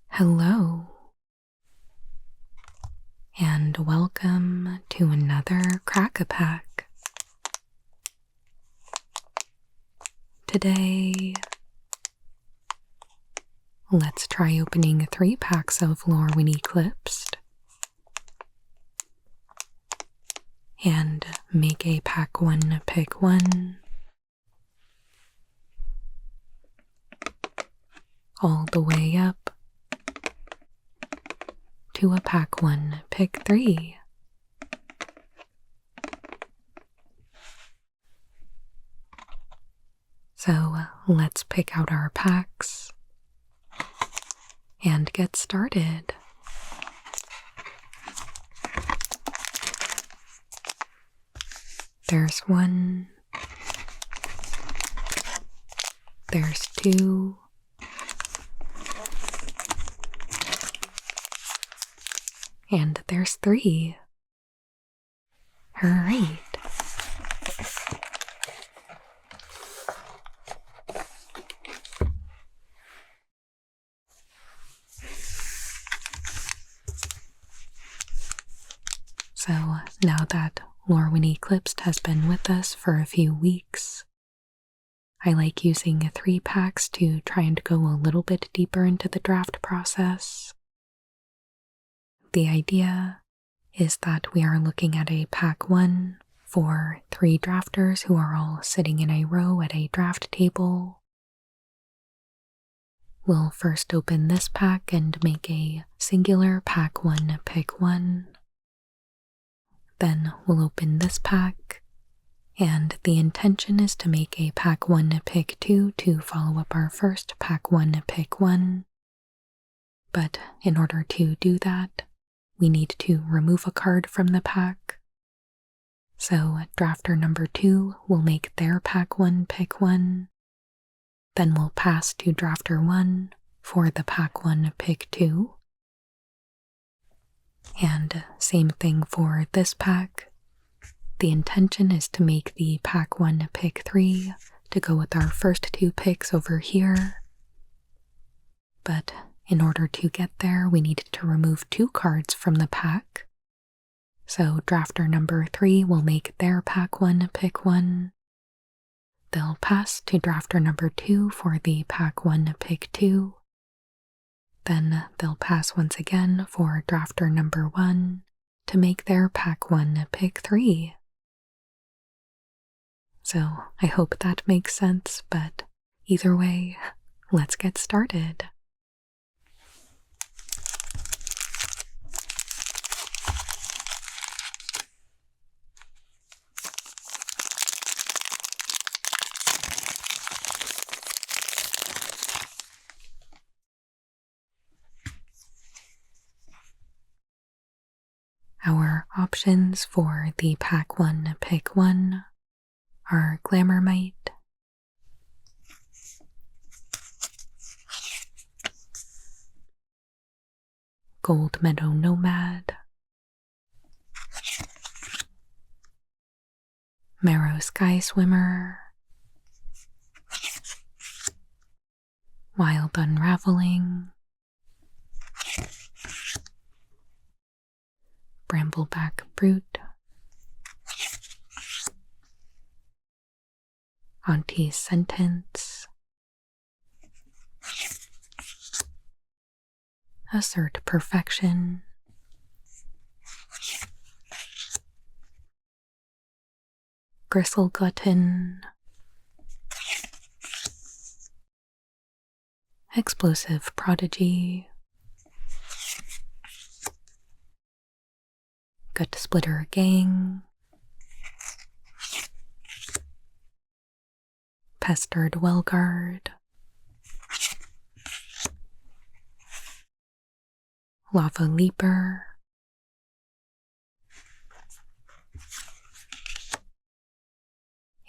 Hello, and welcome to another Crack-a-Pack. Today, let's try opening 3 packs of Lorwyn Eclipsed and make a pack 1 pick 1 all the way up to a pack 1 pick 3. So let's pick out our packs and get started. There's 1, there's 2, and there's 3. Alright. So now that Lorwyn Eclipsed has been with us for a few weeks, I like using 3 packs to try and go a little bit deeper into the draft process. The idea is that we are looking at a pack 1 for 3 drafters who are all sitting in a row at a draft table. We'll first open this pack and make a singular pack 1 pick 1. Then we'll open this pack, and the intention is to make a pack 1 pick 2 to follow up our first pack 1 pick 1. But in order to do that, we need to remove a card from the pack. So drafter number 2 will make their pack 1 pick 1. Then we'll pass to drafter 1 for the pack 1 pick 2. And same thing for this pack. The intention is to make the pack 1 pick 3 to go with our first 2 picks over here. But in order to get there, we need to remove 2 cards from the pack. So drafter number 3 will make their pack 1 pick 1. They'll pass to drafter number 2 for the pack 1 pick 2. Then they'll pass once again for drafter number 1 to make their pack 1 pick 3. So I hope that makes sense, but either way, let's get started. Our options for the pack 1 pick 1 are Glamourmite, Gold Meadow Nomad, Marrow Sky Swimmer, Wild Unraveling, Brambleback Brute, Auntie's Sentence, Assert Perfection, Gristle Glutton, Explosive Prodigy, Gut Splitter Gang, Pestered Wellguard, Lava Leaper,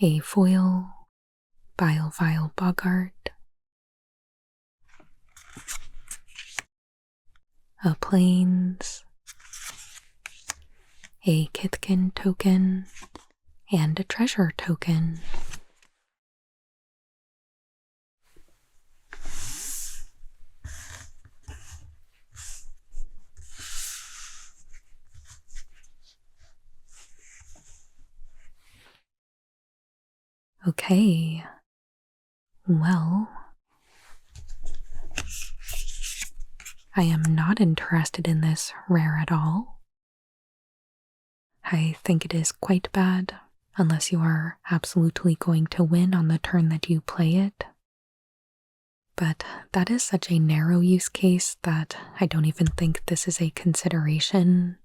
a foil, Vile Boggart, a Plains, a Kithkin token, and a treasure token. Okay, well, I am not interested in this rare at all. I think it is quite bad, unless you are absolutely going to win on the turn that you play it. But that is such a narrow use case that I don't even think this is a consideration.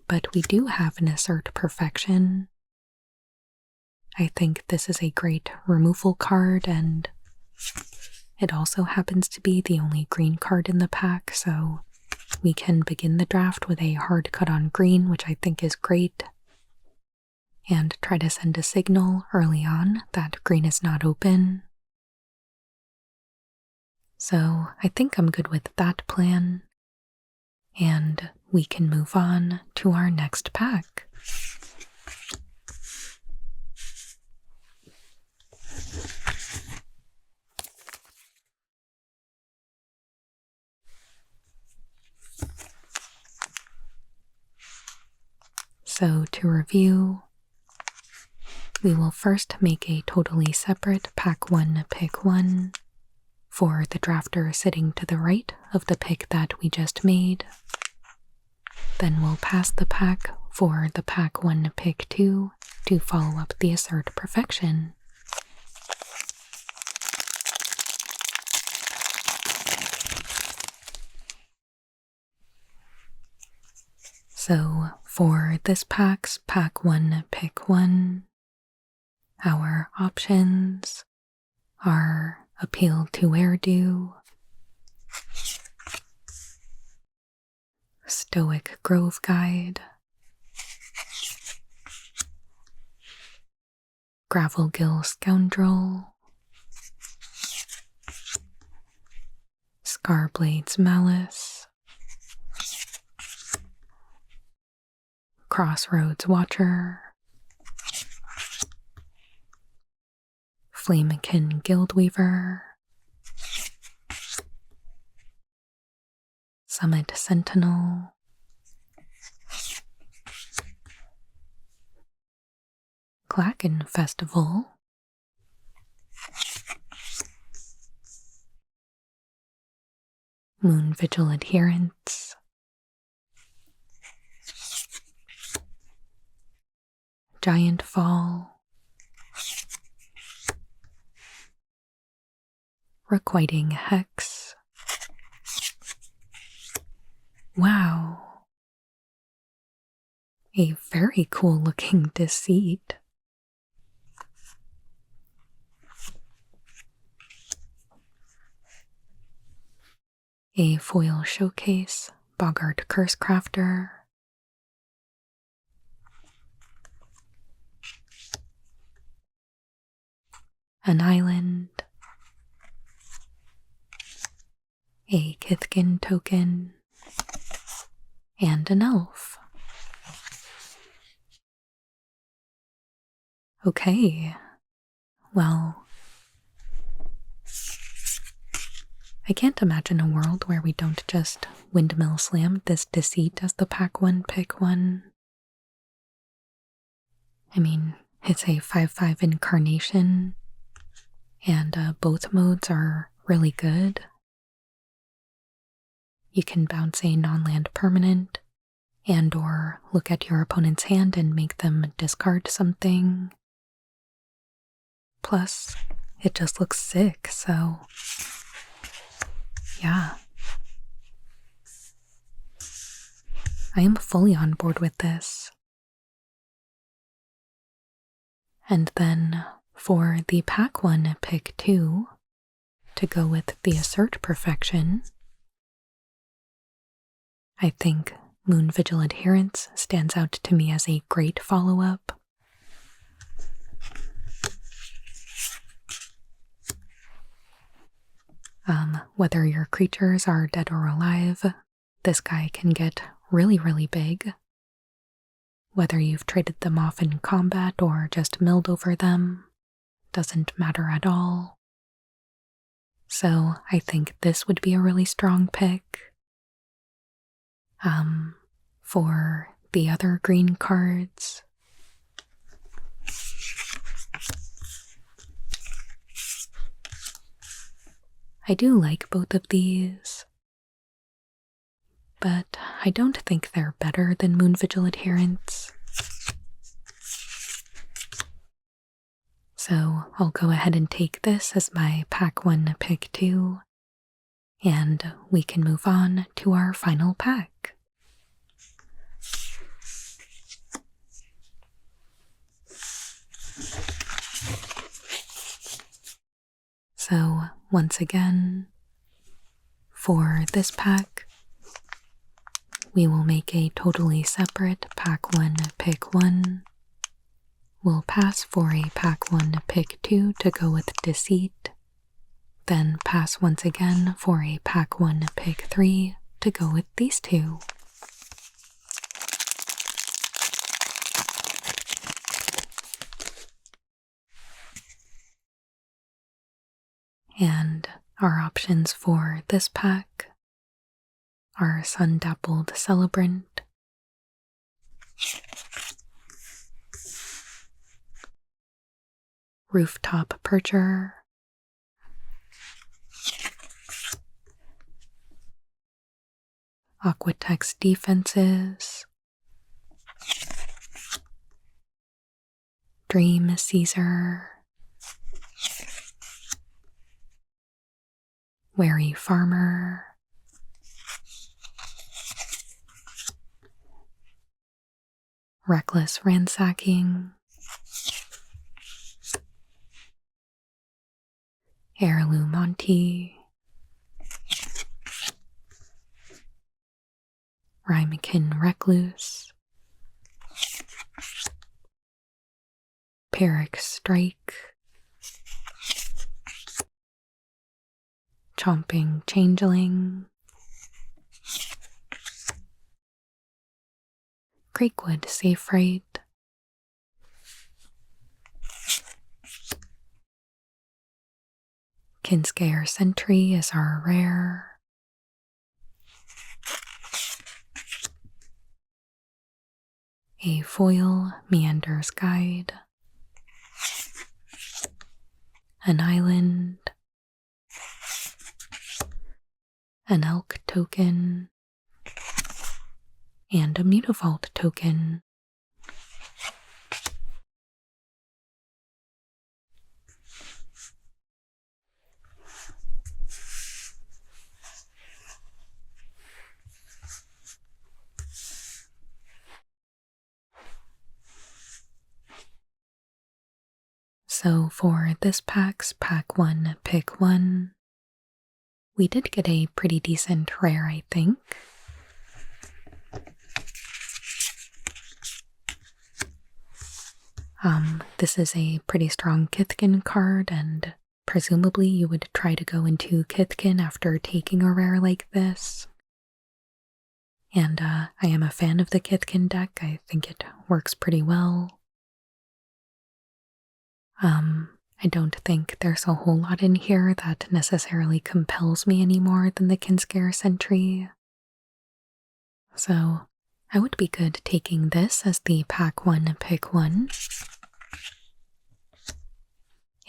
But we do have an Assert Perfection. I think this is a great removal card, and it also happens to be the only green card in the pack, so we can begin the draft with a hard cut on green, which I think is great, and try to send a signal early on that green is not open. So I think I'm good with that plan, and we can move on to our next pack. So to review, we will first make a totally separate pack 1 pick 1 for the drafter sitting to the right of the pick that we just made. Then we'll pass the pack for the pack 1 pick 2 to follow up the Assert Perfection. So for this pack's pack 1 pick 1, our options are Appeal to Erdu, Stoic Grove Guide, Gravelgill Scoundrel, Scarblade's Malice, Crossroads Watcher, Flamekin Guildweaver, Summit Sentinel, Klaken Festival, Moon Vigil Adherents, Giant Fall, Requiting Hex. Wow. A very cool looking Deceit. A foil showcase, Boggart Cursecrafter. An island. A Kithkin token, and an elf. Okay, well, I can't imagine a world where we don't just windmill slam this Deceit as the pack 1 pick 1. I mean, it's a 5/5 incarnation, and both modes are really good. You can bounce a non-land permanent and or look at your opponent's hand and make them discard something. Plus, it just looks sick, so yeah. I am fully on board with this. And then for the pack 1 pick 2, to go with the Assert Perfection, I think Moon Vigil Adherents stands out to me as a great follow-up. Whether your creatures are dead or alive, this guy can get really, really big. Whether you've traded them off in combat or just milled over them, doesn't matter at all. So I think this would be a really strong pick. For the other green cards, I do like both of these, but I don't think they're better than Moon Vigil Adherents. So I'll go ahead and take this as my pack 1 pick 2, and we can move on to our final pack. So once again, for this pack, we will make a totally separate pack 1 pick 1. We'll pass for a pack 1 pick 2 to go with Deceit, then pass once again for a pack 1 pick 3 to go with these two. And our options for this pack are Sun Dappled Celebrant, Rooftop Percher, Aquatex Defenses, Dream Caesar, Wary Farmer, Reckless Ransacking, Heirloom Monty, Rhymekin Recluse, Pyrrhic Strike, Chomping Changeling, Creekwood Safe Right, Kinscare Sentry is our rare, a foil Meander's Guide, an island, an elk token, and a Mutavault token. So for this pack's pack 1 pick 1, we did get a pretty decent rare, I think. This is a pretty strong Kithkin card, and presumably you would try to go into Kithkin after taking a rare like this. And I am a fan of the Kithkin deck. I think it works pretty well. I don't think there's a whole lot in here that necessarily compels me any more than the Kinscare Sentry. So I would be good taking this as the pack 1 pick 1.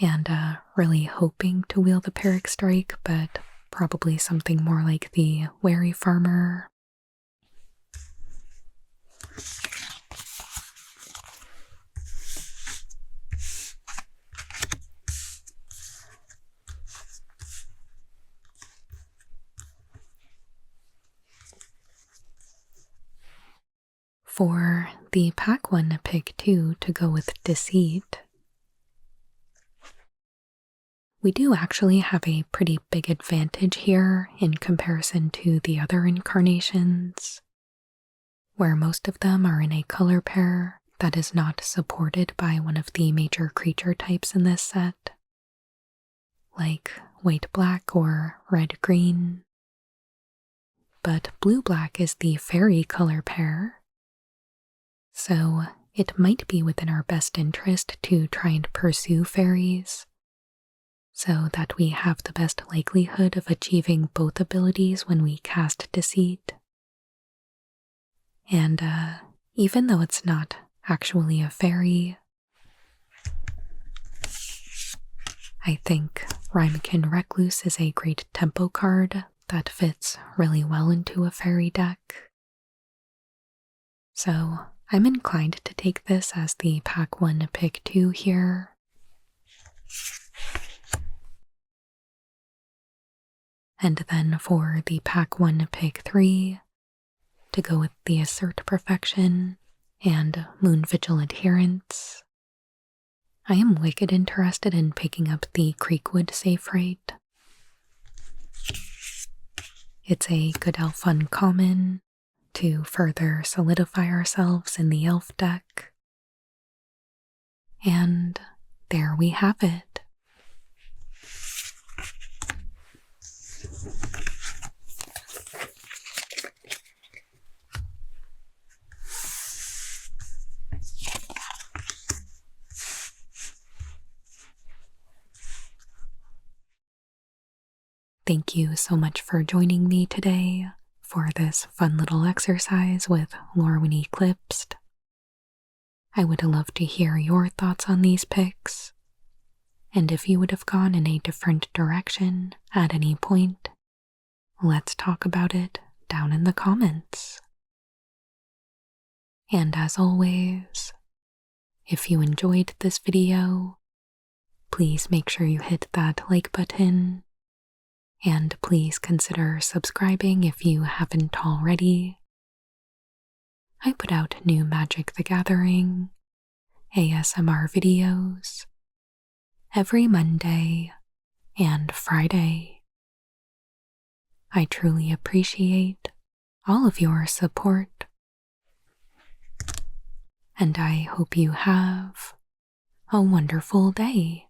And really hoping to wheel the Pyrrhic Strike, but probably something more like the Wary Farmer. For the pack 1 pick 2 to go with Deceit, we do actually have a pretty big advantage here in comparison to the other incarnations, where most of them are in a color pair that is not supported by one of the major creature types in this set, like white-black or red-green. But blue-black is the fairy color pair, so it might be within our best interest to try and pursue fairies so that we have the best likelihood of achieving both abilities when we cast Deceit. And even though it's not actually a fairy, I think Rhymekin Recluse is a great tempo card that fits really well into a fairy deck. So I'm inclined to take this as the pack 1 pick 2 here. And then for the pack 1 pick 3, to go with the Assert Perfection and Moon Vigil Adherence, I am wicked interested in picking up the Creekwood Safe Rate. It's a good elf uncommon to further solidify ourselves in the elf deck. And there we have it. Thank you so much for joining me today for this fun little exercise with Lorwyn Eclipsed. I would love to hear your thoughts on these picks, and if you would have gone in a different direction at any point, let's talk about it down in the comments. And as always, if you enjoyed this video, please make sure you hit that like button. And please consider subscribing if you haven't already. I put out new Magic the Gathering ASMR videos every Monday and Friday. I truly appreciate all of your support, and I hope you have a wonderful day.